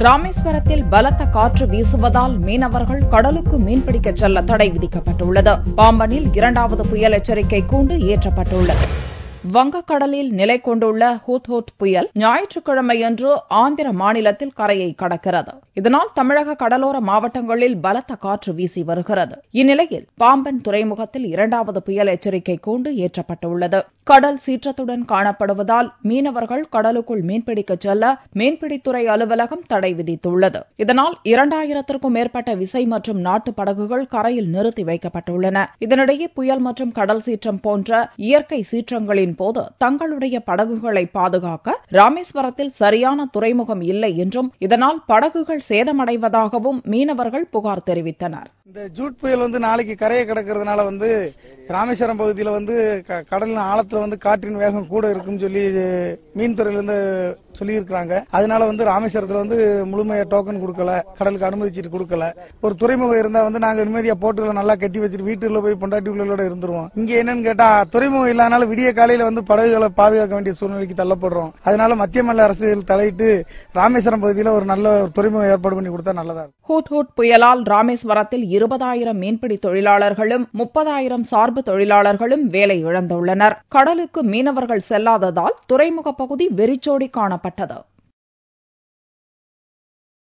ராமேஸ்வரத்தில் பலத்த காற்று வீசுவதால் மீனவர்கள் கடலுக்கு மீன்பிடிக்க செல்ல தடை விதிக்கப்பட்டுள்ளது. பாம்பனில் 2வது புயல் எச்சரிக்கை கூண்டு ஏற்றப்பட்டுள்ளது. வங்கக்கடலில் நிலை கொண்டுள்ள ஹூத்ஹூத் புயல் ஞாயிற்றுக்கிழமையன்று ஆந்திர மாநிலத்தில் கரையை கடக்கிறது. இதனால் தமிழக கடலோர மாவட்டங்களில் பலத்த காற்று வீசி வருகிறது. இந்நிலையில் பாம்பன் துறைமுகத்தில் 2வது புயல் எச்சரிக்கை கூண்டு ஏற்றப்பட்டுள்ளது. கடல் சீற்றத்துடன் காணப்படுவதால் மீனவர்கள் கடலுக்குள் மீன்பிடிக்க செல்ல மீன்பிடித்துறை அலுவலகம் தடை விதித்துள்ளது. இதனால் 2000த்திற்கும் மேற்பட்ட விசை மற்றும் நாட்டு படகுகள் கரையில் நிறுத்தி வைக்கப்பட்டுள்ளன. இதனிடையே புயல் மற்றும் கடல் சீற்றம் போன்ற இயற்கை சீற்றங்களின் போது தங்களுடைய படகுகளை பாதுகாக்க ராமேஸ்வரத்தில் சரியான துறைமுகம் இல்லை என்றும் இதனால் படகுகள் சேதமடைவதாகவும் மீனவர்கள் புகார் தெரிவித்தனர். இந்த ஜூட் புயல் நாளைக்கு கரையை கடக்கிறதுனால ராமேஸ்வரம் பகுதியில் கடல் ஆழத்துல காற்றின் வேகம் கூட இருக்குன்னு சொல்லி மீன்துறையிலிருந்து சொல்லி இருக்கிறாங்க. அதனால ராமேஸ்வரத்துல முழுமையா டோக்கன் கொடுக்கல, கடலுக்கு அனுமதிச்சுட்டு கொடுக்கல. ஒரு துறைமுகம் இருந்தா நாங்க நிம்மதியா போட்டுகளை நல்லா கட்டி வச்சுட்டு வீட்டுல போய் பொண்டாட்டி உள்ளோட இருந்துருவோம். இங்க என்னன்னு கேட்டா துறைமுகம் இல்லாதனால விடிய காலையில படகுகளை பாதுகாக்க வேண்டிய சூழ்நிலைக்கு தள்ளப்படுறோம். அதனால மத்திய மாநில அரசுகள் தலையிட்டு ராமேஸ்வரம் பகுதியில் ஒரு நல்ல துறைமுகம் ஏற்பாடு பண்ணி கொடுத்தா நல்லதா இருக்கும். ஹூத்ஹூத் புயலால் ராமேஸ்வரத்தில் 20,000 மீன்பிடி தொழிலாளர்களும் 30,000 சார்பு தொழிலாளர்களும் வேலை இழந்துள்ளனர். கடலுக்கு மீனவர்கள் செல்லாததால் துறைமுக பகுதி வெறிச்சோடி காணப்பட்டது.